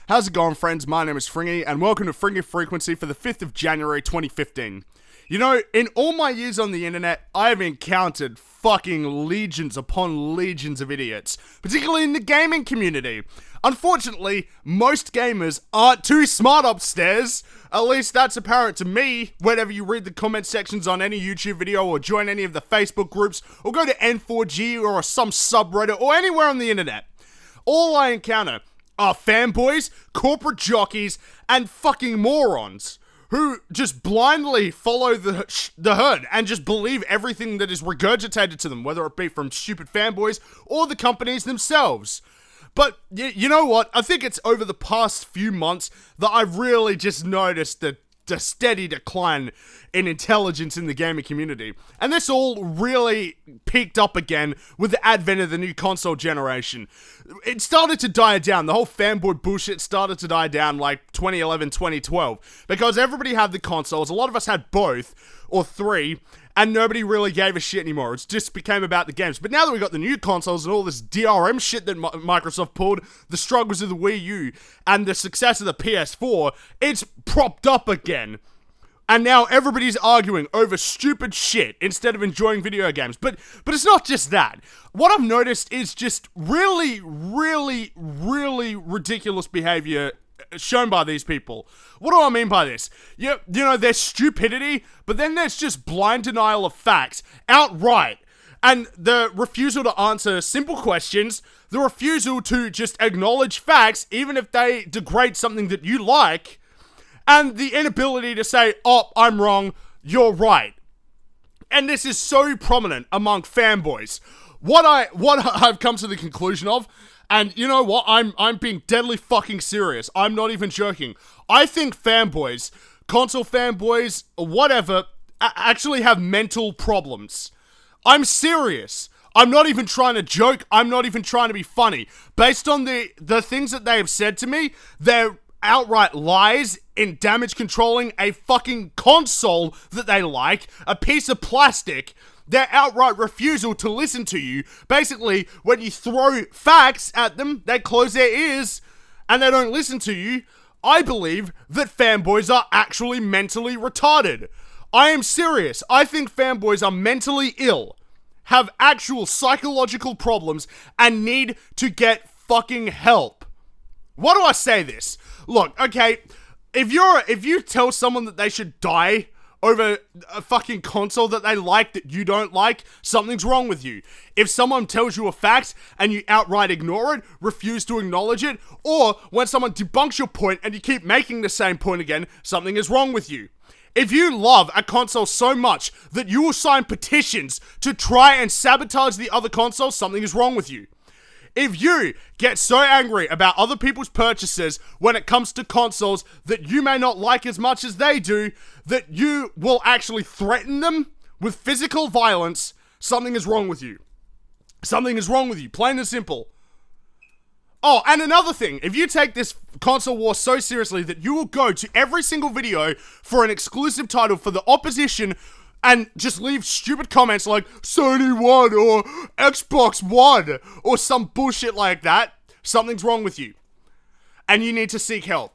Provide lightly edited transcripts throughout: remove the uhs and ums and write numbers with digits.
How's it going, friends? My name is Fringy, and welcome to Frequency for the 5th of January 2015. You know, in all my years on the internet, I have encountered fucking legions upon legions of idiots, particularly in the gaming community. Unfortunately, most gamers aren't too smart upstairs. At least that's apparent to me whenever you read the comment sections on any YouTube video or join any of the Facebook groups or go to N4G or some subreddit or anywhere on the internet. All I encounter are fanboys, corporate jockeys, and fucking morons who just blindly follow the herd and just believe everything that is regurgitated to them, whether it be from stupid fanboys or the companies themselves. But you know what? I think it's over the past few months that I've really just noticed the steady decline in intelligence in the gaming community. And this all really peaked up again with the advent of the new console generation. It started to die down. The whole fanboy bullshit started to die down like 2011, 2012. Because everybody had the consoles. A lot of us had both, or three, and nobody really gave a shit anymore. It just became about the games. But now that we got the new consoles and all this DRM shit that Microsoft pulled, the struggles of the Wii U, and the success of the PS4, it's propped up again. And now everybody's arguing over stupid shit instead of enjoying video games. But it's not just that. What I've noticed is just really ridiculous behavior shown by these people. What do I mean by this? You know, there's stupidity, but then there's just blind denial of facts outright. And the refusal to answer simple questions, the refusal to just acknowledge facts, even if they degrade something that you like, and the inability to say, oh, I'm wrong, you're right. And this is so prominent among fanboys. What I've come to the conclusion of, and you know what, I'm being deadly fucking serious. I'm not even joking. I think fanboys, console fanboys, whatever, actually have mental problems. I'm serious. I'm not even trying to joke. I'm not even trying to be funny. Based on the things that they have said to me, they're outright lies in damage controlling a fucking console that they like, a piece of plastic. Their outright refusal to listen to you. Basically, when you throw facts at them, they close their ears and they don't listen to you. I believe that fanboys are actually mentally retarded. I am serious. I think fanboys are mentally ill, have actual psychological problems, and need to get fucking help. Why do I say this? Look, okay, if you tell someone that they should die over a fucking console that they like that you don't like, something's wrong with you. If someone tells you a fact and you outright ignore it, refuse to acknowledge it, or when someone debunks your point and you keep making the same point again, something is wrong with you. If you love a console so much that you will sign petitions to try and sabotage the other console, something is wrong with you. If you get so angry about other people's purchases when it comes to consoles that you may not like as much as they do, that you will actually threaten them with physical violence, something is wrong with you. Something is wrong with you, plain and simple. Oh, and another thing, if you take this console war so seriously that you will go to every single video for an exclusive title for the opposition and just leave stupid comments like Sony won or Xbox won or some bullshit like that, something's wrong with you. And you need to seek help.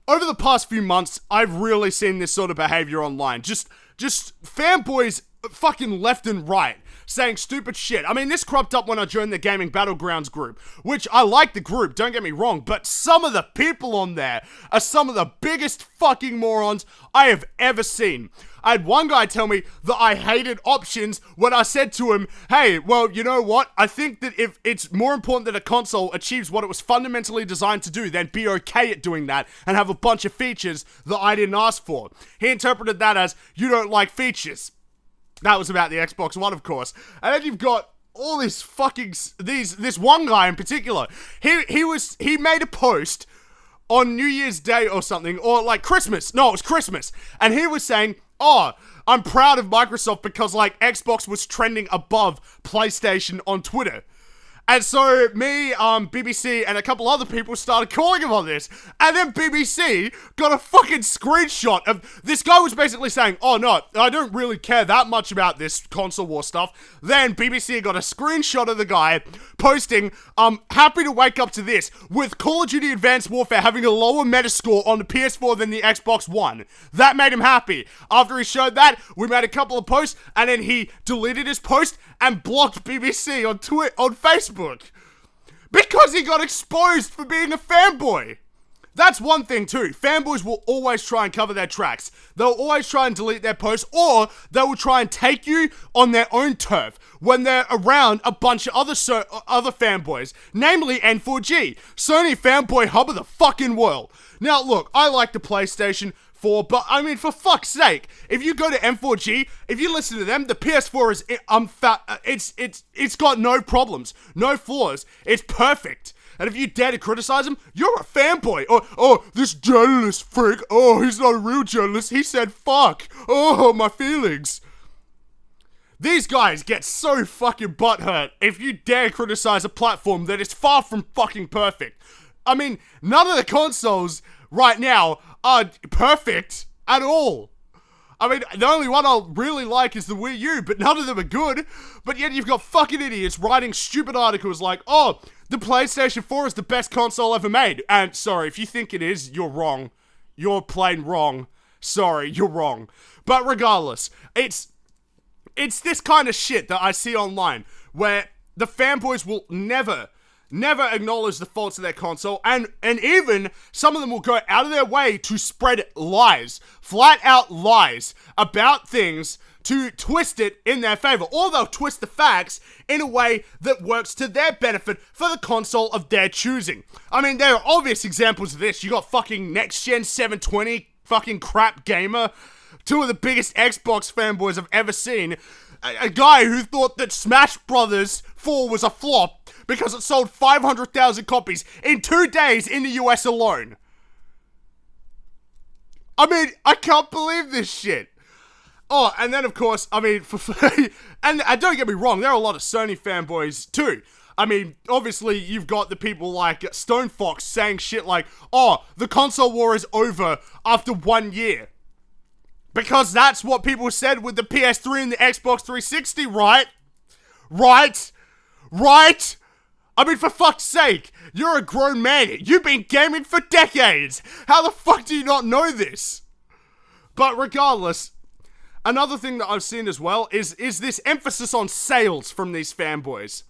Over the past few months, I've really seen this sort of behavior online. Just fanboys fucking left and right saying stupid shit. I mean, this cropped up when I joined the Gaming Battlegrounds group, which I like the group, don't get me wrong, but some of the people on there are some of the biggest fucking morons I have ever seen. I had one guy tell me that I hated options when I said to him, hey, well, you know what? I think that if it's more important that a console achieves what it was fundamentally designed to do, then be okay at doing that and have a bunch of features that I didn't ask for. He interpreted that as, you don't like features. That was about the Xbox One, of course. And then you've got all this fucking, this one guy in particular. He made a post on New Year's Day or something, or like Christmas. No, it was Christmas. And he was saying, oh, I'm proud of Microsoft because like Xbox was trending above PlayStation on Twitter. And so me, BBC, and a couple other people started calling him on this. And then BBC got a fucking screenshot of this guy was basically saying, oh no, I don't really care that much about this console war stuff. Then BBC got a screenshot of the guy posting, happy to wake up to this, with Call of Duty Advanced Warfare having a lower Metascore on the PS4 than the Xbox One. That made him happy. After he showed that, we made a couple of posts, and then he deleted his post and blocked BBC on Facebook. Because he got exposed for being a fanboy. That's one thing too. Fanboys will always try and cover their tracks. They'll always try and delete their posts, or they will try and take you on their own turf when they're around a bunch of other fanboys, namely N4G, Sony fanboy hub of the fucking world. Now look, I like the PlayStation 4, but I mean, for fuck's sake, if you go to M4G, if you listen to them, the PS4 is it's got no problems, no flaws. It's perfect. And if you dare to criticize him, you're a fanboy. Oh, this journalist freak. Oh, he's not a real journalist. He said fuck. Oh, my feelings. These guys get so fucking butthurt if you dare criticize a platform that is far from fucking perfect. I mean, none of the consoles right now are perfect at all. I mean, the only one I really like is the Wii U, but none of them are good. But yet you've got fucking idiots writing stupid articles like, oh, the PlayStation 4 is the best console ever made. And sorry, if you think it is, you're wrong. You're plain wrong. Sorry, you're wrong. But regardless, it's this kind of shit that I see online where the fanboys will never acknowledge the faults of their console, and even some of them will go out of their way to spread lies, flat out lies about things to twist it in their favor, or they'll twist the facts in a way that works to their benefit for the console of their choosing. I mean, there are obvious examples of this. You got fucking Next Gen 720, fucking crap gamer, two of the biggest Xbox fanboys I've ever seen, a guy who thought that Smash Brothers 4 was a flop because it sold 500,000 copies in 2 days in the US alone. I mean, I can't believe this shit. Oh, and then of course, I mean, and don't get me wrong, there are a lot of Sony fanboys too. I mean, obviously, you've got the people like Stone Fox saying shit like, oh, the console war is over after 1 year. Because that's what people said with the PS3 and the Xbox 360, right? Right? I mean, for fuck's sake, you're a grown man. You've been gaming for decades. How the fuck do you not know this? But regardless, another thing that I've seen as well is this emphasis on sales from these fanboys.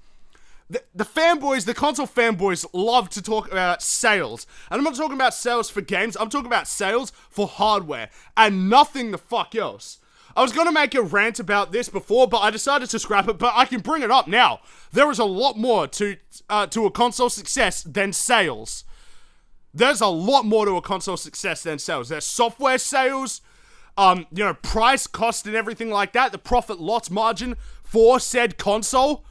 The fanboys, the console fanboys love to talk about sales. And I'm not talking about sales for games, I'm talking about sales for hardware. And nothing the fuck else. I was going to make a rant about this before, but I decided to scrap it, but I can bring it up now. There is a lot more to a console success than sales. There's a lot more to a console success than sales. There's software sales, price, cost, and everything like that. The profit loss margin for said console.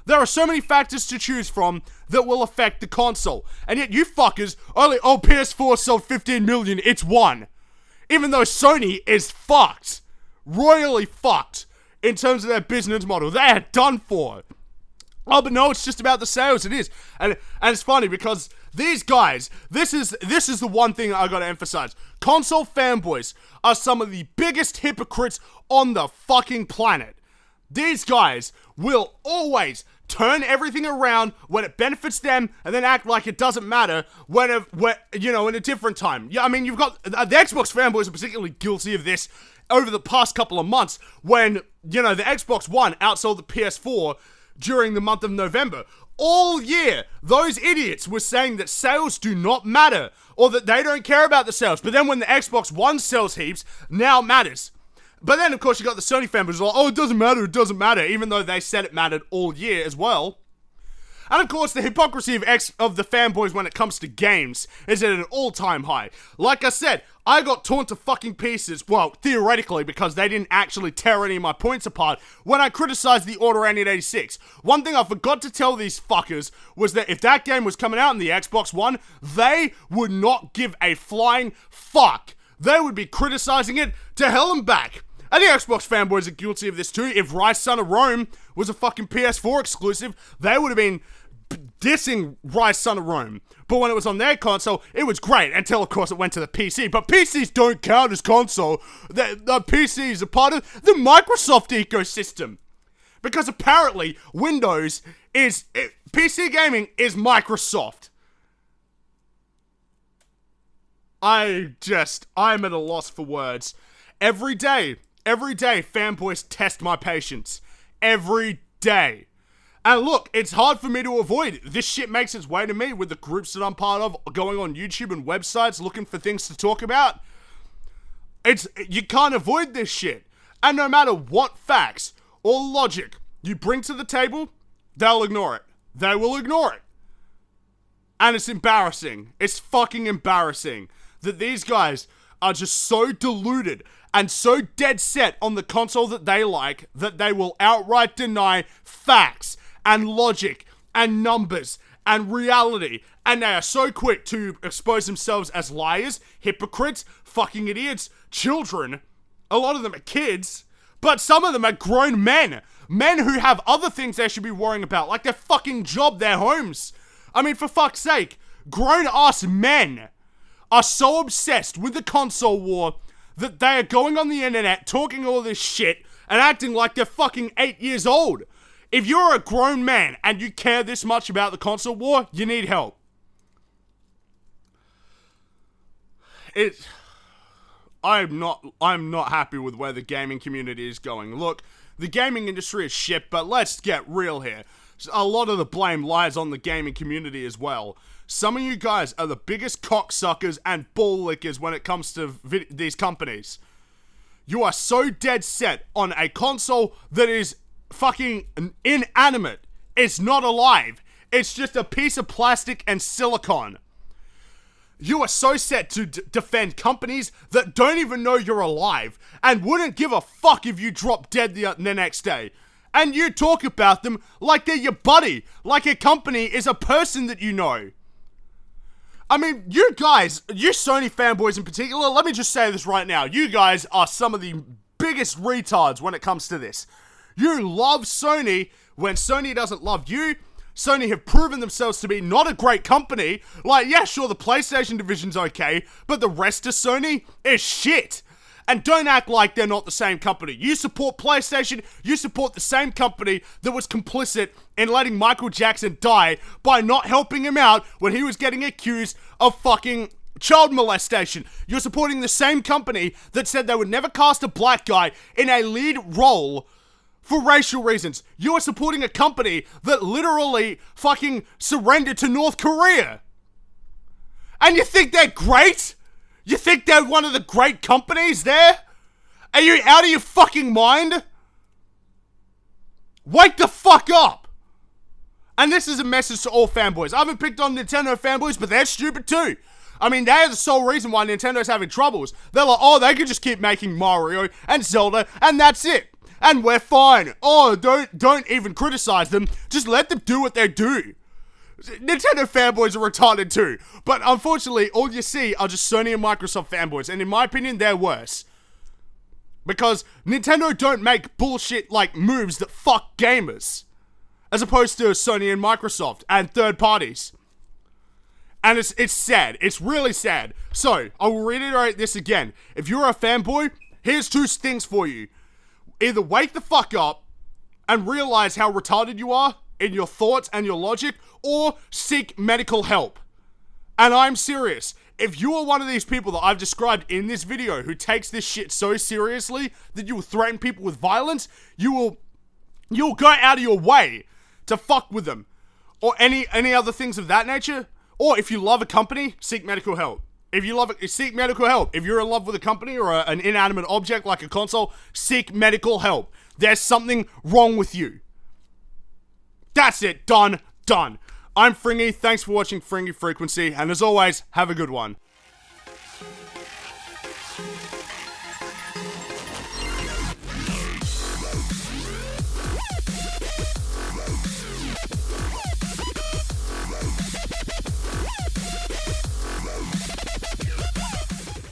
There are so many factors to choose from that will affect the console. And yet you fuckers PS4 sold 15 million, it's one. Even though Sony is fucked. Royally fucked. In terms of their business model. They are done for. Oh, but no, it's just about the sales, it is. And it's funny because these guys, this is the one thing I gotta emphasize. Console fanboys are some of the biggest hypocrites on the fucking planet. These guys will always turn everything around when it benefits them and then act like it doesn't matter when in a different time. Yeah, I mean, you've got the Xbox fanboys are particularly guilty of this over the past couple of months when, the Xbox One outsold the PS4 during the month of November. All year, those idiots were saying that sales do not matter or that they don't care about the sales. But then when the Xbox One sells heaps, now it matters. But then, of course, you got the Sony fanboys like, oh, it doesn't matter, even though they said it mattered all year as well. And of course, the hypocrisy of the fanboys when it comes to games is at an all-time high. Like I said, I got torn to fucking pieces, well, theoretically, because they didn't actually tear any of my points apart when I criticized the Order 8886. One thing I forgot to tell these fuckers was that if that game was coming out on the Xbox One, they would not give a flying fuck. They would be criticizing it to hell and back. And the Xbox fanboys are guilty of this too. If Rise Son of Rome was a fucking PS4 exclusive, they would have been dissing Rise Son of Rome. But when it was on their console, it was great, until of course it went to the PC. But PCs don't count as console. The PCs are part of the Microsoft ecosystem. Because apparently, PC gaming is Microsoft. I'm at a loss for words. Every day, fanboys test my patience. Every day. And look, it's hard for me to avoid. This shit makes its way to me with the groups that I'm part of, going on YouTube and websites looking for things to talk about. You can't avoid this shit. And no matter what facts or logic you bring to the table, they'll ignore it. They will ignore it. And it's embarrassing. It's fucking embarrassing that these guys are just so deluded and so dead set on the console that they like that they will outright deny facts and logic and numbers and reality, and they are so quick to expose themselves as liars, hypocrites, fucking idiots, children. A lot of them are kids, but some of them are grown men who have other things they should be worrying about, like their fucking job, their homes. I mean, for fuck's sake, grown-ass men are so obsessed with the console war that they are going on the internet talking all this shit and acting like they're fucking 8 years old. If you're a grown man and you care this much about the console war, you need help. I'm not happy with where the gaming community is going. Look, the gaming industry is shit, but let's get real here. A lot of the blame lies on the gaming community as well. Some of you guys are the biggest cocksuckers and ball lickers when it comes to these companies. You are so dead set on a console that is fucking inanimate. It's not alive. It's just a piece of plastic and silicone. You are so set to defend companies that don't even know you're alive and wouldn't give a fuck if you drop dead the next day. And you talk about them like they're your buddy, like a company is a person that you know. I mean, you guys, you Sony fanboys in particular, let me just say this right now. You guys are some of the biggest retards when it comes to this. You love Sony when Sony doesn't love you. Sony have proven themselves to be not a great company. Like, yeah, sure, the PlayStation division's okay, but the rest of Sony is shit. And don't act like they're not the same company. You support PlayStation, you support the same company that was complicit in letting Michael Jackson die by not helping him out when he was getting accused of fucking child molestation. You're supporting the same company that said they would never cast a black guy in a lead role for racial reasons. You are supporting a company that literally fucking surrendered to North Korea. And you think they're great? You think they're one of the great companies there? Are you out of your fucking mind? Wake the fuck up! And this is a message to all fanboys. I haven't picked on Nintendo fanboys, but they're stupid too. I mean, they're the sole reason why Nintendo's having troubles. They're like, oh, they could just keep making Mario and Zelda, and that's it. And we're fine. Oh, don't even criticize them. Just let them do what they do. Nintendo fanboys are retarded too. But unfortunately, all you see are just Sony and Microsoft fanboys. And in my opinion, they're worse. Because Nintendo don't make bullshit like moves that fuck gamers. As opposed to Sony and Microsoft and third parties. And it's sad. It's really sad. So, I will reiterate this again. If you're a fanboy, here's two things for you. Either wake the fuck up and realize how retarded you are in your thoughts and your logic, or seek medical help. And I'm serious. If you are one of these people that I've described in this video who takes this shit so seriously that you will threaten people with violence, you'll go out of your way to fuck with them. Or any other things of that nature. Or if you love a company, seek medical help. If you love it, seek medical help. If you're in love with a company or an inanimate object like a console, seek medical help. There's something wrong with you. That's it. Done. I'm Fringy. Thanks for watching Fringy Frequency. And as always, have a good one.